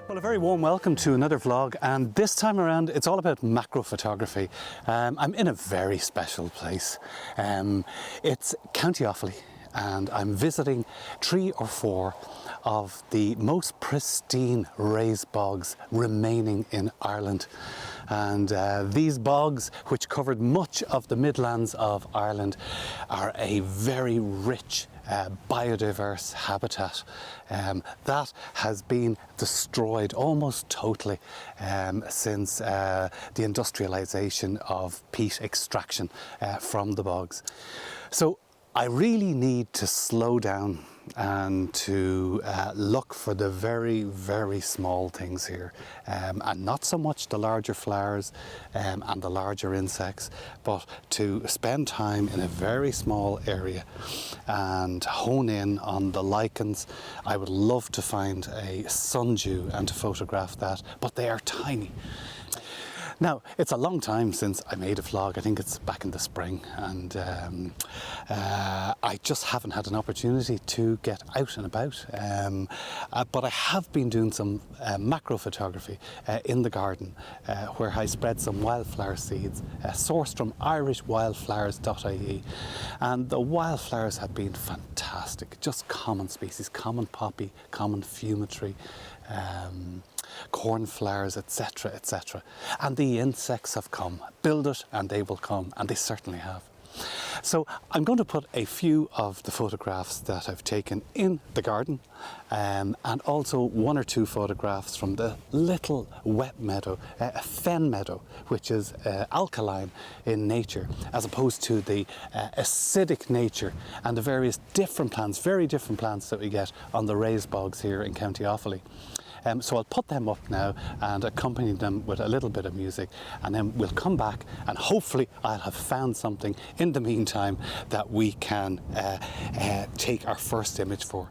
Well, a very warm welcome to another vlog, and this time around it's all about macro photography. I'm in a very special place. It's County Offaly, and I'm visiting 3 or 4 of the most pristine raised bogs remaining in Ireland. And these bogs, which covered much of the Midlands of Ireland, are a very rich biodiverse habitat that has been destroyed almost totally since the industrialisation of peat extraction from the bogs. So I really need to slow down and to look for the very, very small things here, and not so much the larger flowers and the larger insects, but to spend time in a very small area and hone in on the lichens. I would love to find a sundew and to photograph that, but they are tiny. Now, it's a long time since I made a vlog. I think it's back in the spring, and I just haven't had an opportunity to get out and about. But I have been doing some macro photography in the garden, where I spread some wildflower seeds sourced from irishwildflowers.ie, and the wildflowers have been fantastic. Just common species, common poppy, common fumitory, cornflowers, etc., etc. And the insects have come. Build it and they will come, and they certainly have. So I'm going to put a few of the photographs that I've taken in the garden, and also 1 or 2 photographs from the little wet meadow, a fen meadow, which is alkaline in nature, as opposed to the acidic nature and the various different plants, very different plants that we get on the raised bogs here in County Offaly. So I'll put them up now and accompany them with a little bit of music, and then we'll come back and hopefully I'll have found something in the meantime that we can take our first image for.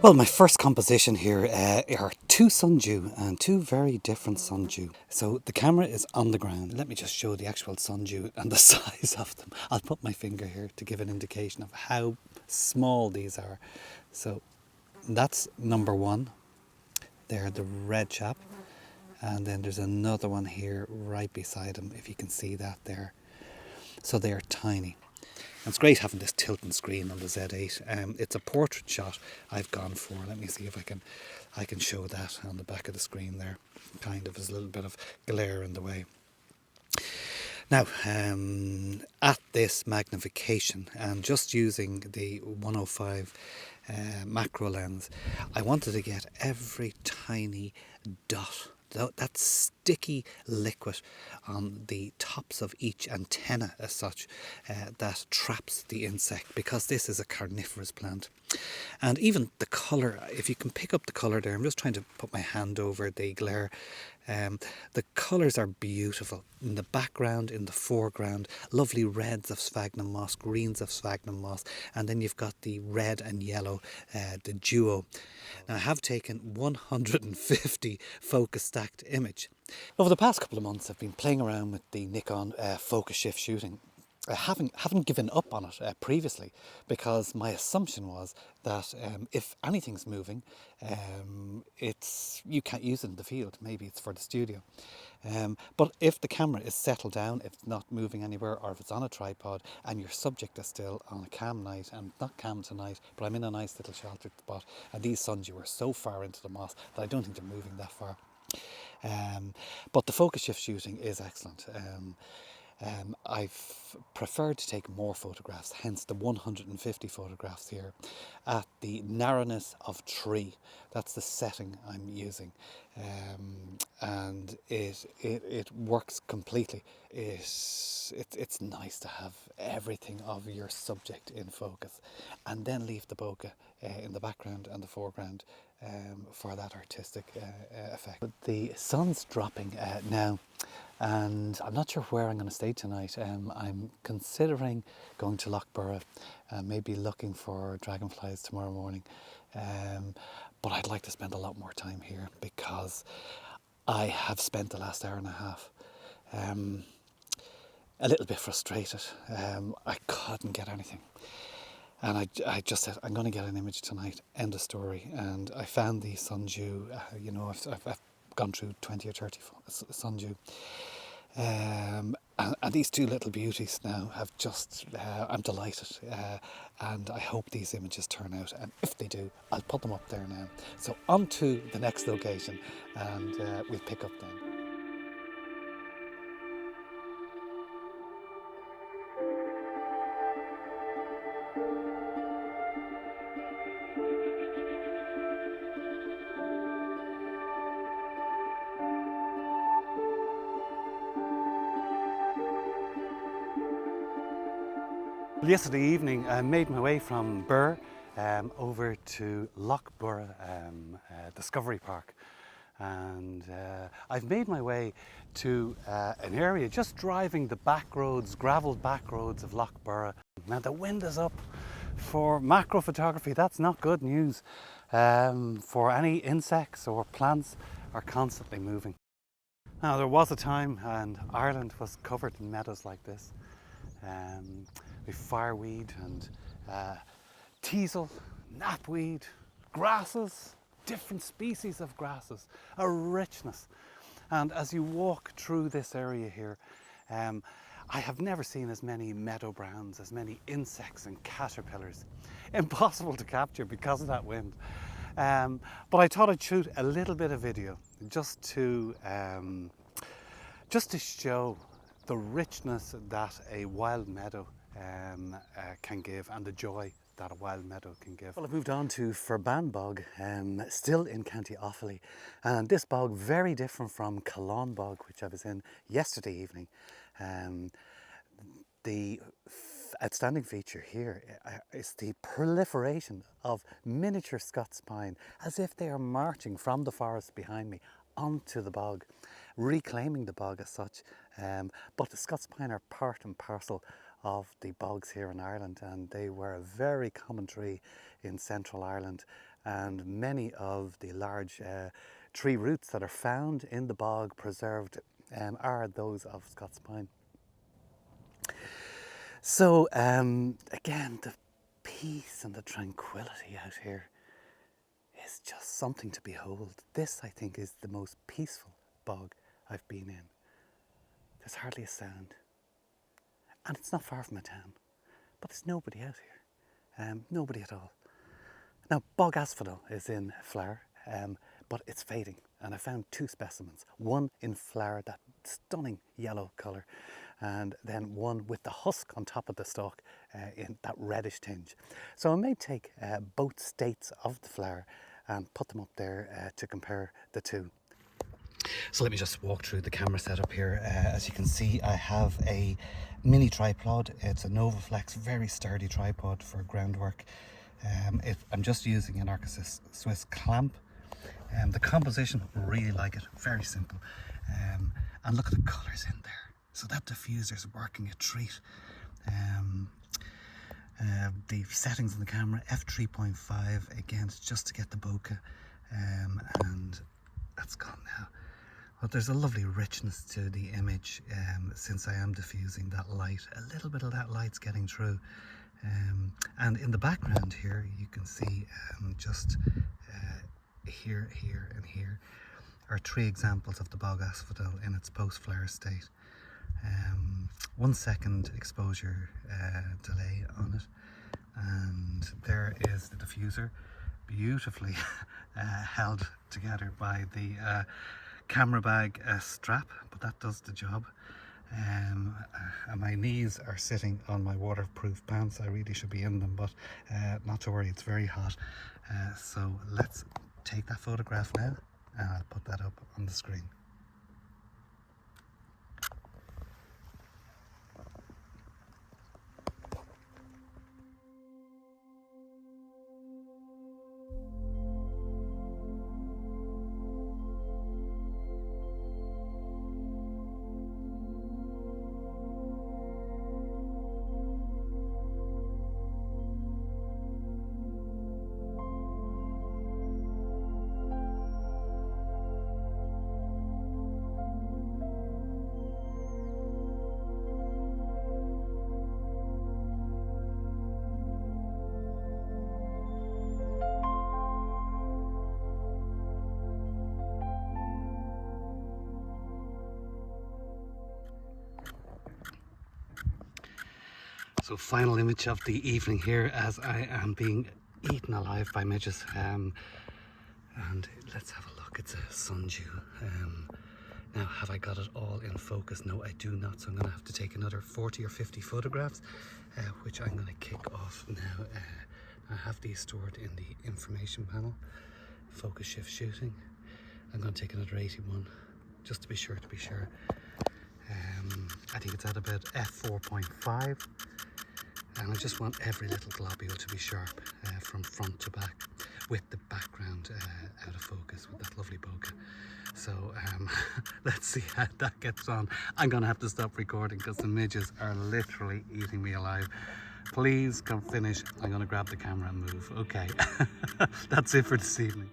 Well, my first composition here are 2 sundew, and 2 very different sundew. So the camera is on the ground. Let me just show the actual sundew and the size of them. I'll put my finger here to give an indication of how small these are. So that's number 1. There, the red chap. And then there's another one here right beside him, if you can see that there. So they are tiny. And it's great having this tilting screen on the Z8. It's a portrait shot I've gone for. Let me see if I can show that on the back of the screen there. Kind of, there's a little bit of glare in the way. Now, at this magnification and just using the 105 macro lens, I wanted to get every tiny dot, that sticky liquid on the tops of each antenna as such, that traps the insect, because this is a carnivorous plant. And even the colour, if you can pick up the colour there, I'm just trying to put my hand over the glare. The colours are beautiful. In the background, in the foreground, lovely reds of sphagnum moss, greens of sphagnum moss, and then you've got the red and yellow, the duo. Now, I have taken 150 focus stacked image. Over the past couple of months, I've been playing around with the Nikkor focus shift shooting. I haven't given up on it previously, because my assumption was that if anything's moving, you can't use it in the field. Maybe it's for the studio. But if the camera is settled down, if it's not moving anywhere, or if it's on a tripod and your subject is still on a calm night, and not calm tonight, but I'm in a nice little sheltered spot, and these sundew are so far into the moss that I don't think they're moving that far. But the focus shift shooting is excellent. I've preferred to take more photographs, hence the 150 photographs here at the narrowness of tree. That's the setting I'm using, and it works completely. It's nice to have everything of your subject in focus, and then leave the bokeh in the background and the foreground for that artistic effect. But the sun's dropping now, and I'm not sure where I'm going to stay tonight. I'm considering going to Lough Boora, maybe looking for dragonflies tomorrow morning. But I'd like to spend a lot more time here because I have spent the last hour and a half a little bit frustrated. I couldn't get anything. And I just said, I'm going to get an image tonight, end of story. And I found the Sundew, you know, I've gone through 20 or 30 Sundew. And these two little beauties now have just, I'm delighted. And I hope these images turn out. And if they do, I'll put them up there now. So on to the next location, and we'll pick up then. Yesterday evening I made my way from Birr over to Lough Boora Discovery Park, and I've made my way to an area just driving the back roads, gravelled back roads of Lough Boora. Now the wind is up. For macro photography, that's not good news. For any insects or plants are constantly moving. Now there was a time and Ireland was covered in meadows like this. With fireweed and teasel, knapweed, grasses, different species of grasses, a richness. And as you walk through this area here, I have never seen as many meadow browns, as many insects and caterpillars. Impossible to capture because of that wind. But I thought I'd shoot a little bit of video just to show the richness that a wild meadow can give, and the joy that a wild meadow can give. Well, I've moved on to Ferbane bog, still in County Offaly, and this bog very different from Calan bog, which I was in yesterday evening. The outstanding feature here is the proliferation of miniature Scots pine, as if they are marching from the forest behind me onto the bog, reclaiming the bog as such. But the Scots pine are part and parcel of the bogs here in Ireland, and they were a very common tree in central Ireland, and many of the large tree roots that are found in the bog preserved are those of Scots pine. So again, the peace and the tranquility out here is just something to behold. This, I think, is the most peaceful bog I've been in. There's hardly a sound. And it's not far from a town, but there's nobody out here, nobody at all. Now, bog asphodel is in flower, but it's fading, and I found two specimens, one in flower, that stunning yellow colour, and then one with the husk on top of the stalk in that reddish tinge. So I may take both states of the flower and put them up there to compare the two. So let me just walk through the camera setup here. As you can see, I have a mini tripod. It's a Novoflex, very sturdy tripod for groundwork. I'm just using an Arca Swiss clamp. The composition, really like it, very simple. And look at the colours in there. So that diffuser is working a treat. The settings on the camera, f3.5 again, just to get the bokeh, and that's gone now. But there's a lovely richness to the image since I am diffusing that light. A little bit of that light's getting through. And in the background here, you can see just here, here, and here are three examples of the bog asphodel in its post-flower state. 1 second exposure delay on it. And there is the diffuser, beautifully held together by the camera bag strap, but that does the job. And my knees are sitting on my waterproof pants. I really should be in them, but not to worry, it's very hot. So let's take that photograph now and I'll put that up on the screen. So final image of the evening here as I am being eaten alive by midges. And let's have a look. It's a sundew. Now, have I got it all in focus? No, I do not. So I'm going to have to take another 40 or 50 photographs, which I'm going to kick off now. I have these stored in the information panel. Focus shift shooting. I'm going to take another 81 just to be sure. I think it's at about f4.5. And I just want every little globule to be sharp from front to back, with the background out of focus with that lovely bokeh. So let's see how that gets on. I'm gonna have to stop recording because the midges are literally eating me alive. Please come finish. I'm gonna grab the camera and move. Okay, that's it for this evening.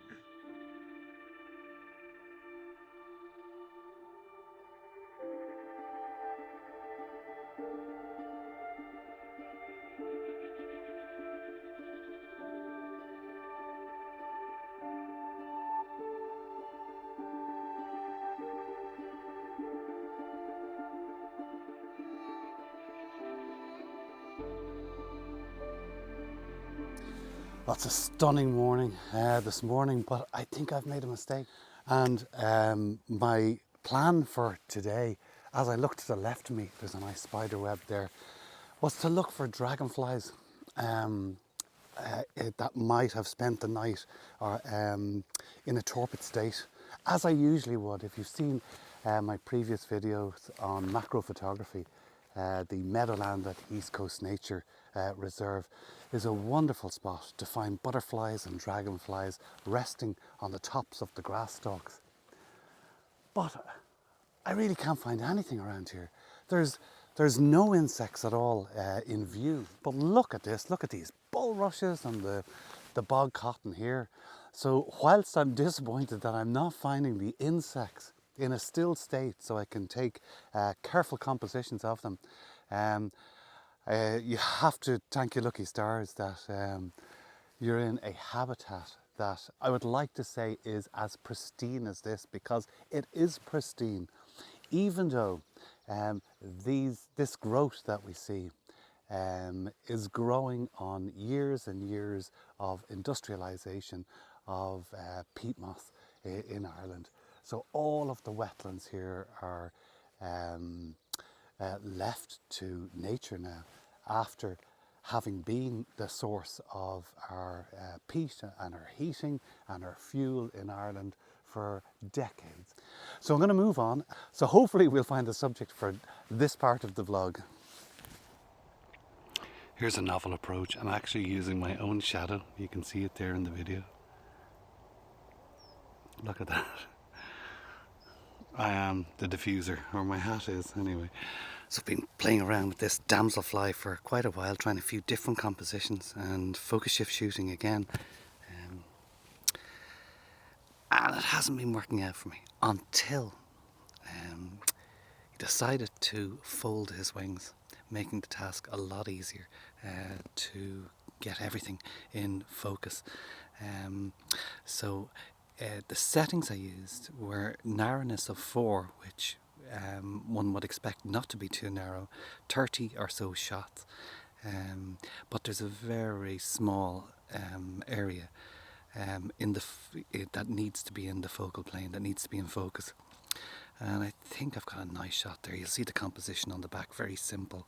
Well, it's a stunning morning this morning, but I think I've made a mistake. And my plan for today, as I look to the left of me, there's a nice spider web there, was to look for dragonflies that might have spent the night or, in a torpid state, as I usually would. If you've seen my previous videos on macro photography, the Meadowland at East Coast Nature Reserve is a wonderful spot to find butterflies and dragonflies resting on the tops of the grass stalks. But I really can't find anything around here. There's no insects at all in view. But look at this, look at these bulrushes and the bog cotton here. So whilst I'm disappointed that I'm not finding the insects in a still state so I can take careful compositions of them, you have to thank your lucky stars that you're in a habitat that I would like to say is as pristine as this, because it is pristine, even though this growth that we see is growing on years and years of industrialisation of peat moss in Ireland. So all of the wetlands here are left to nature now, after having been the source of our peat and our heating and our fuel in Ireland for decades. So I'm going to move on. So hopefully we'll find a subject for this part of the vlog. Here's a novel approach. I'm actually using my own shadow. You can see it there in the video. Look at that. I am the diffuser, or my hat is anyway. So I've been playing around with this Damselfly for quite a while, trying a few different compositions and focus shift shooting again. And it hasn't been working out for me until he decided to fold his wings, making the task a lot easier to get everything in focus. The settings I used were narrowness of 4, which one would expect not to be too narrow, 30 or so shots, but there's a very small area that needs to be in the focal plane, that needs to be in focus. And I think I've got a nice shot there. You'll see the composition on the back, very simple.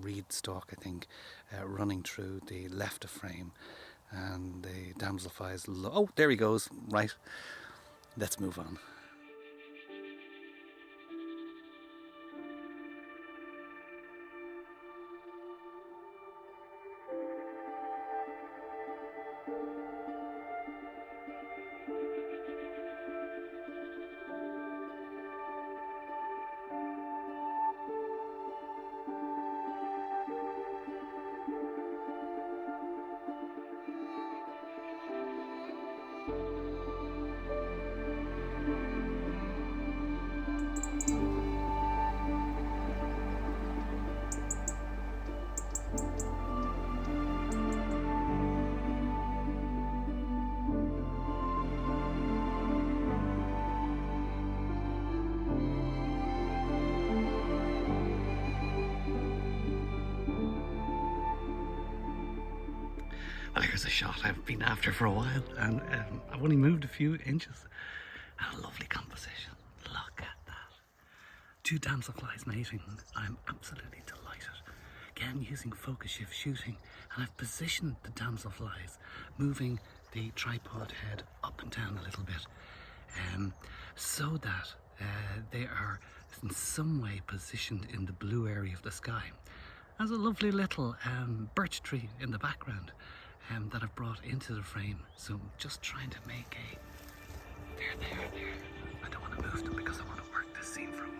Reed stalk, I think, running through the left of frame, and the damselfly is oh, there he goes. Right, let's move on. Well, here's a shot I've been after for a while, and I've only moved a few inches. And a lovely composition. Look at that. Two damselflies mating. I'm absolutely delighted. Again, using focus shift shooting, and I've positioned the damselflies, moving the tripod head up and down a little bit, so that they are in some way positioned in the blue area of the sky. There's a lovely little birch tree in the background that I've brought into the frame. So I'm just trying to make a... There. I don't want to move them because I want to work this scene for a while.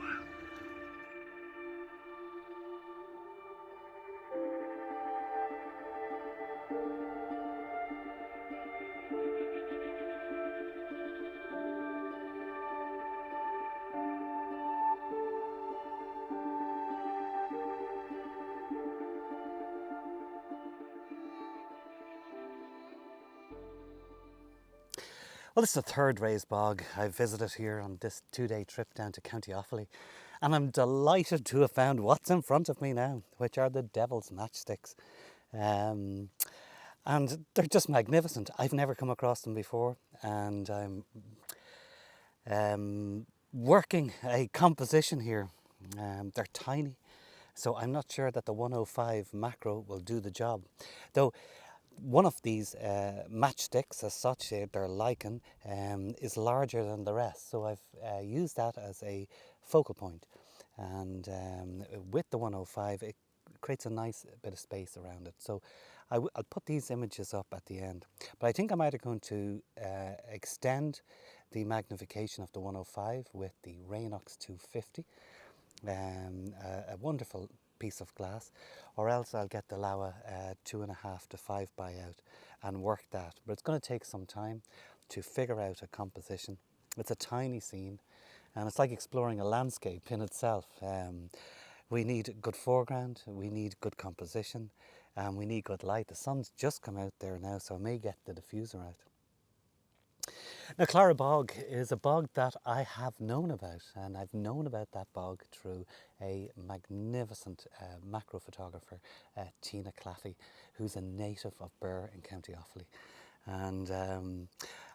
Well, this is the third raised bog I've visited here on this 2-day trip down to County Offaly, and I'm delighted to have found what's in front of me now, which are the Devil's Matchsticks. And they're just magnificent. I've never come across them before, and I'm working a composition here. They're tiny, so I'm not sure that the 105 macro will do the job. Though one of these matchsticks, as such, they're lichen, is larger than the rest. So I've used that as a focal point. And with the 105, it creates a nice bit of space around it. So I'll put these images up at the end. But I think I'm either going to extend the magnification of the 105 with the Raynox 250, a wonderful piece of glass, or else I'll get the Lough 2.5 to 5 by out and work that. But it's going to take some time to figure out a composition. It's a tiny scene, and it's like exploring a landscape in itself. We need good foreground, we need good composition, and we need good light. The sun's just come out there now, so I may get the diffuser out. Now, Clara Bog is a bog that I have known about, and I've known about that bog through a magnificent macro photographer, Tina Claffey, who's a native of Bogs in County Offaly. And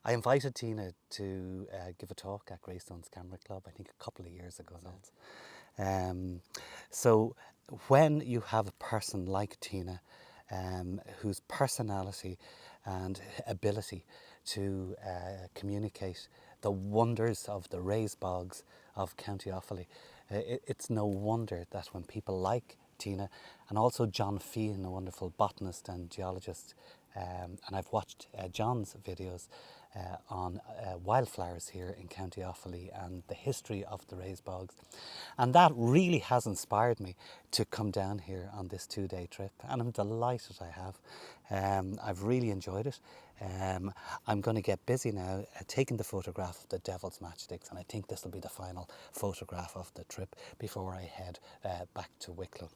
I invited Tina to give a talk at Greystone's Camera Club, I think a couple of years ago now. So when you have a person like Tina, whose personality and ability to communicate the wonders of the raised bogs of County Offaly, it's no wonder that when people like Tina, and also John Feehan, a wonderful botanist and geologist, and I've watched John's videos on wildflowers here in County Offaly and the history of the raised bogs. And that really has inspired me to come down here on this 2-day trip, and I'm delighted I have. I've really enjoyed it. I'm going to get busy now taking the photograph of the Devil's Matchsticks, and I think this will be the final photograph of the trip before I head back to Wicklow.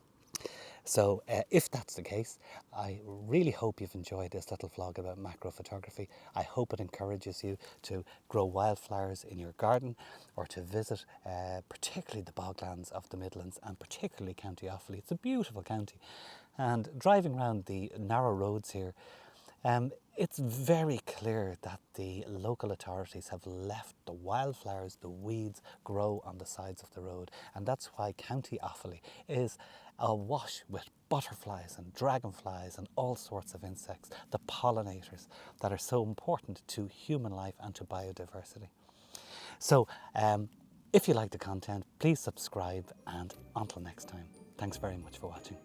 So if that's the case, I really hope you've enjoyed this little vlog about macro photography. I hope it encourages you to grow wildflowers in your garden, or to visit particularly the boglands of the Midlands, and particularly County Offaly. It's a beautiful county, and driving around the narrow roads here, It's very clear that the local authorities have left the wildflowers, the weeds, grow on the sides of the road, and that's why County Offaly is awash with butterflies and dragonflies and all sorts of insects, the pollinators that are so important to human life and to biodiversity. So, if you like the content, please subscribe, and until next time, thanks very much for watching.